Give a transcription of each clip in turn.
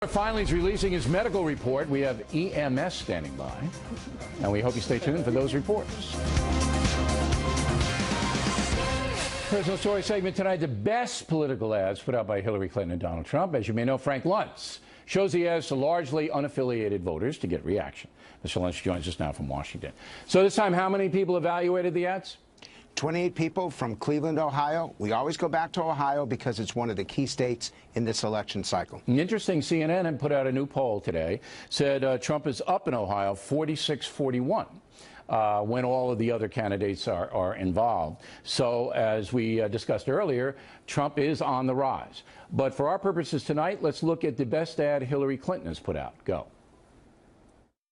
Finally is releasing his medical report. We have EMS standing by, and we hope you stay tuned for those reports. Personal story segment tonight, the best political ads put out by Hillary Clinton and Donald Trump. As you may know, Frank Luntz shows the ads to largely unaffiliated voters to get reaction. Mr. Luntz joins us now from Washington. So this time, how many people evaluated the ads? 28 people from Cleveland, Ohio. We always go back to Ohio because it's one of the key states in this election cycle. Interesting, CNN had put out a new poll today, said Trump is up in Ohio 46-41. When all of the other candidates are involved. So, as we discussed earlier, Trump is on the rise. But for our purposes tonight, let's look at the best ad Hillary Clinton has put out. Go.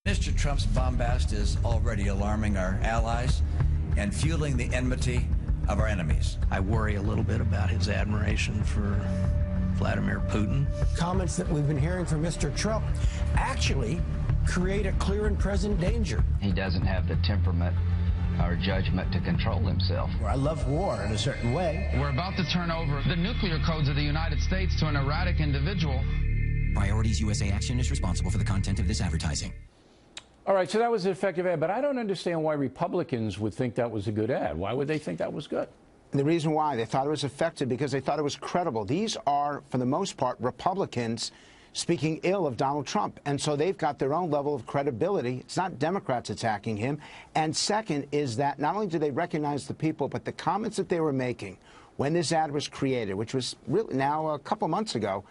Mr. Trump's bombast is already alarming our allies and fueling the enmity of our enemies. I worry a little bit about his admiration for Vladimir Putin. Comments that we've been hearing from Mr. Trump actually create a clear and present danger. He doesn't have the temperament or judgment to control himself. I love war in a certain way. We're about to turn over the nuclear codes of the United States to an erratic individual. Priorities USA Action is responsible for the content of this advertising. All right, so that was an effective ad, but I don't understand why Republicans would think that was a good ad. Why would they think that was good? The reason why they thought it was effective because they thought it was credible. These are, for the most part, Republicans speaking ill of Donald Trump. And so they've got their own level of credibility. It's not Democrats attacking him. And second is that not only do they recognize the people, but the comments that they were making when this ad was created, which was really now a couple months ago,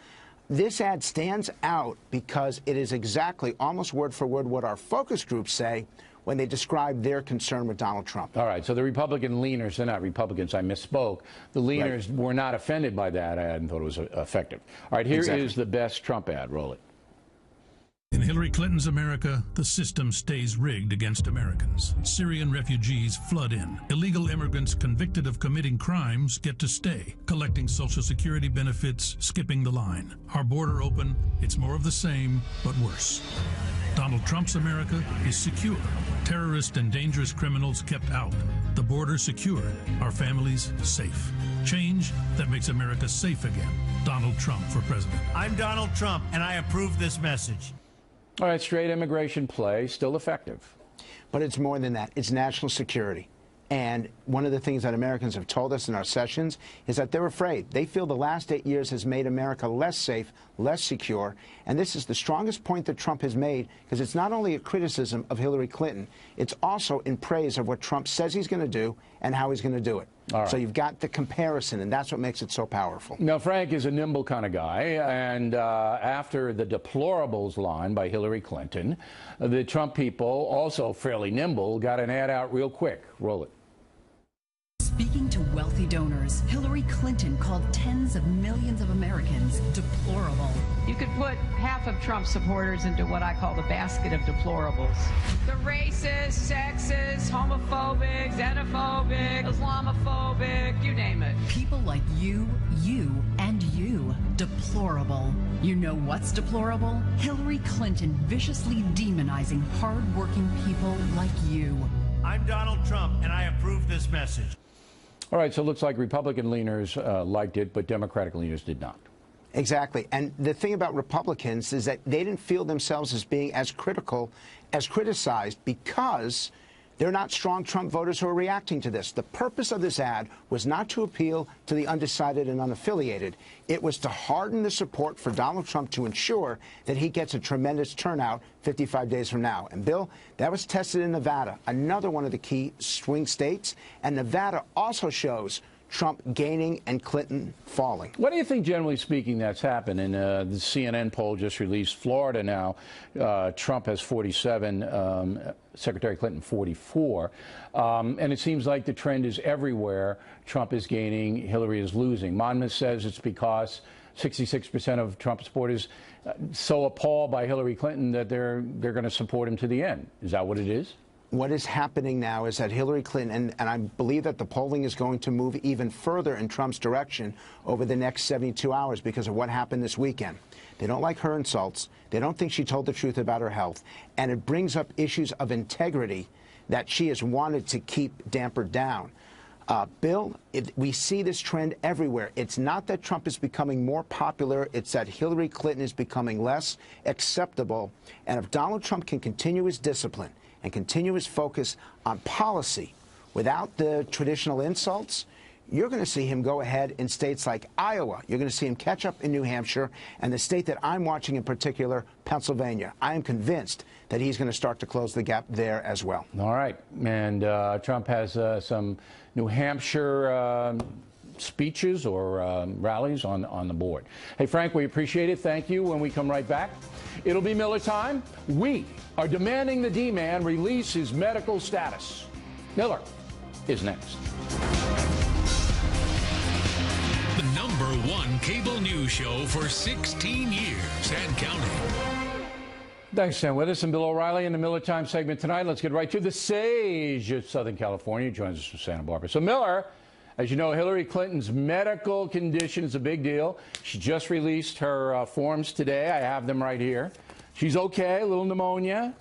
this ad stands out because it is exactly, almost word for word, what our focus groups say when they describe their concern with Donald Trump. All right, so the Republican leaners, they're not Republicans, I misspoke. The leaners were not offended by that ad and thought it was effective. All right, here is the best Trump ad. Roll it. In Hillary Clinton's America, the system stays rigged against Americans. Syrian refugees flood in. Illegal immigrants convicted of committing crimes get to stay, collecting Social Security benefits, skipping the line. Our border open, it's more of the same, but worse. Donald Trump's America is secure. Terrorists and dangerous criminals kept out. The border secured. Our families safe. Change that makes America safe again. Donald Trump for president. I'm Donald Trump, and I approve this message. All right, straight immigration play, still effective. But it's more than that. It's national security. And one of the things that Americans have told us in our sessions is that they're afraid. They feel the last 8 years has made America less safe, less secure. And this is the strongest point that Trump has made, because it's not only a criticism of Hillary Clinton, it's also in praise of what Trump says he's going to do and how he's going to do it. Right. So you've got the comparison, and that's what makes it so powerful. Now, Frank is a nimble kind of guy, and after the deplorables line by Hillary Clinton, the Trump people, also fairly nimble, got an ad out real quick. Roll it. Speaking to wealthy donors, Hillary Clinton called tens of millions of Americans deplorable. You could put half of Trump supporters into what I call the basket of deplorables. The racist, sexist, homophobic, xenophobic, Islamophobic, you name it. People like you, and you. Deplorable. You know what's deplorable? Hillary Clinton viciously demonizing hard-working people like you. I'm Donald Trump, and I approve this message. All right, so it looks like Republican leaners liked it, but Democratic leaners did not. Exactly. And the thing about Republicans is that they didn't feel themselves as being as critical, as criticized, because they're not strong Trump voters who are reacting to this. The purpose of this ad was not to appeal to the undecided and unaffiliated. It was to harden the support for Donald Trump to ensure that he gets a tremendous turnout 55 days from now. And, Bill, that was tested in Nevada, another one of the key swing states. And Nevada also shows Trump gaining and Clinton falling. What do you think, generally speaking, that's happened? In the CNN poll just released, Florida now, Trump has 47, Secretary Clinton 44. And it seems like the trend is everywhere. Trump is gaining, Hillary is losing. Monmouth says it's because 66% of Trump supporters so appalled by Hillary Clinton that they're going to support him to the end. Is that what it is? What is happening now is that Hillary Clinton, and I believe that the polling is going to move even further in Trump's direction over the next 72 hours because of what happened this weekend. They don't like her insults. They don't think she told the truth about her health. And it brings up issues of integrity that she has wanted to keep dampered down. Bill, we see this trend everywhere. It's not that Trump is becoming more popular. It's that Hillary Clinton is becoming less acceptable. And if Donald Trump can continue his discipline and continue his focus on policy without the traditional insults, you're going to see him go ahead in states like Iowa. You're going to see him catch up in New Hampshire, and the state that I'm watching in particular, Pennsylvania. I am convinced that he's going to start to close the gap there as well. All right. And Trump has some New Hampshire speeches or rallies on the board. Hey, Frank, we appreciate it. Thank you. When we come right back, it'll be Miller time. We are demanding the D-man release his medical status. Miller is next. The #1 cable news show for 16 years and counting. Thanks for staying with us. I'm Bill O'Reilly in the Miller Time segment tonight. Let's get right to the sage of Southern California. He joins us from Santa Barbara. So, Miller, as you know, Hillary Clinton's medical condition is a big deal. She just released her forms today. I have them right here. She's okay, a little pneumonia.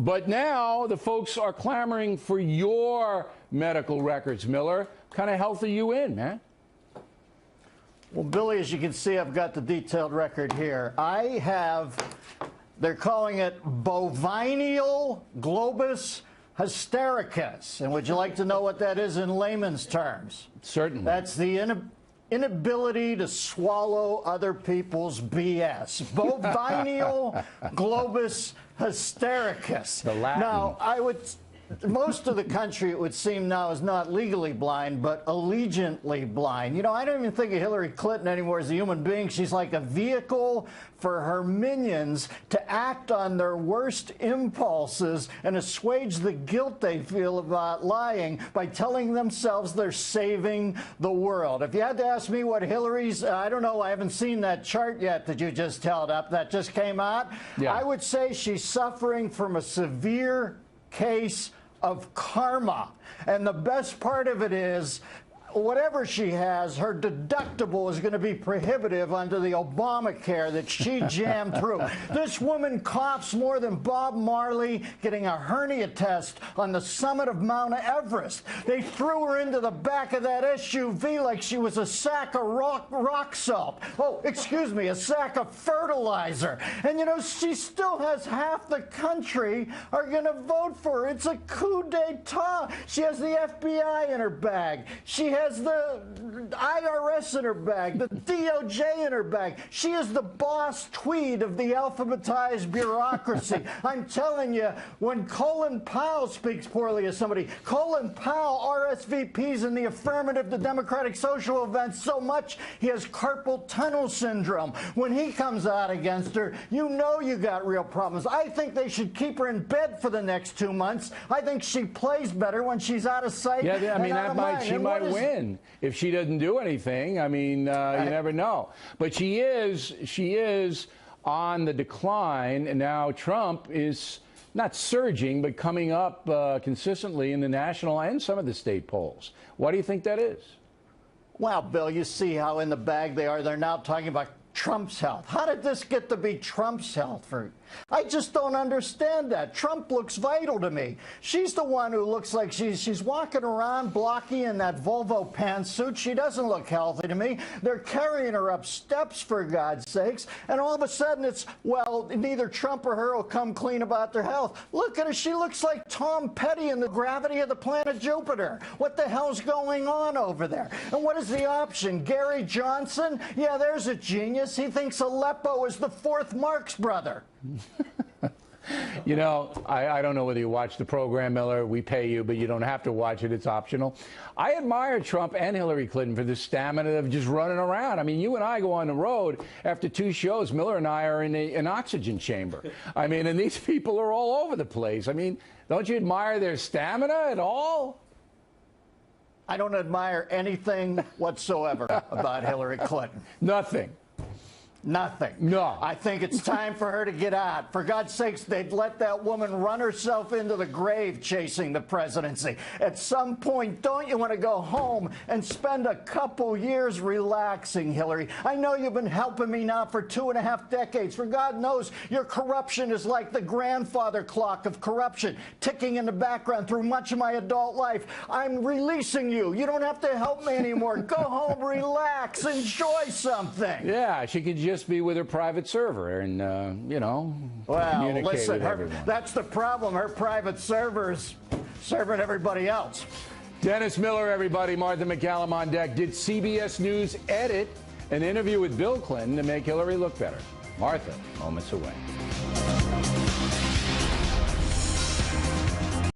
But now the folks are clamoring for your medical records, Miller. What kind of health are you in, man? Well, Billy, as you can see, I've got the detailed record here. I have, they're calling it bovineal globus hystericus. And would you like to know what that is in layman's terms? Certainly. That's the inability to swallow other people's BS. Bovineal globus hystericus. The Latin. Now, most of the country, it would seem now, is not legally blind, but allegiantly blind. You know, I don't even think of Hillary Clinton anymore as a human being. She's like a vehicle for her minions to act on their worst impulses and assuage the guilt they feel about lying by telling themselves they're saving the world. If you had to ask me what Hillary's, I don't know, I haven't seen that chart yet that you just held up that just came out. Yeah. I would say she's suffering from a severe case of karma. And the best part of it is, whatever she has, her deductible is going to be prohibitive under the Obamacare that she jammed through. This woman coughs more than Bob Marley getting a hernia test on the summit of Mount Everest. They threw her into the back of that SUV like she was a sack of rock salt. Oh, excuse me, a sack of fertilizer. And, you know, she still has half the country are going to vote for her. It's a coup d'etat. She has the FBI in her bag. She has the IRS in her bag, the DOJ in her bag. She is the boss tweed of the alphabetized bureaucracy. I'm telling you, when Colin Powell speaks poorly of somebody, Colin Powell RSVPs in the affirmative to Democratic social events so much he has carpal tunnel syndrome. When he comes out against her, you know you got real problems. I think they should keep her in bed for the next 2 months. I think she plays better when she's out of sight. Yeah, I mean, she might win. If she doesn't do anything, I mean, you never know. But she is on the decline, and now Trump is not surging, but coming up consistently in the national and some of the state polls. Why do you think that is? Well, Bill, you see how in the bag they are. They're now talking about Trump's health. How did this get to be Trump's health? I just don't understand that. Trump looks vital to me. She's the one who looks like she's walking around blocky in that Volvo pantsuit. She doesn't look healthy to me. They're carrying her up steps, for God's sakes, and all of a sudden it's, well, neither Trump or her will come clean about their health. Look at her. She looks like Tom Petty in the gravity of the planet Jupiter. What the hell's going on over there? And what is the option? Gary Johnson? Yeah, there's a genius. He thinks Aleppo is the fourth Marx brother. You know, I don't know whether you watch the program, Miller. We pay you, but you don't have to watch it. It's optional. I admire Trump and Hillary Clinton for the stamina of just running around. I mean, you and I go on the road after 2 shows. Miller and I are in an oxygen chamber. I mean, and these people are all over the place. I mean, don't you admire their stamina at all? I don't admire anything whatsoever about Hillary Clinton. Nothing. Nothing. No. I think it's time for her to get out. For God's sakes, they'd let that woman run herself into the grave chasing the presidency. At some point, don't you want to go home and spend a couple years relaxing, Hillary? I know you've been helping me now for 2.5 decades. For God knows, your corruption is like the grandfather clock of corruption, ticking in the background through much of my adult life. I'm releasing you. You don't have to help me anymore. Go home, relax, enjoy something. Yeah, she could just be with her private server and, you know, communicate listen, with everyone. That's the problem. Her private server's serving everybody else. Dennis Miller, everybody. Martha McCallum on deck. Did CBS News edit an interview with Bill Clinton to make Hillary look better? Martha, moments away.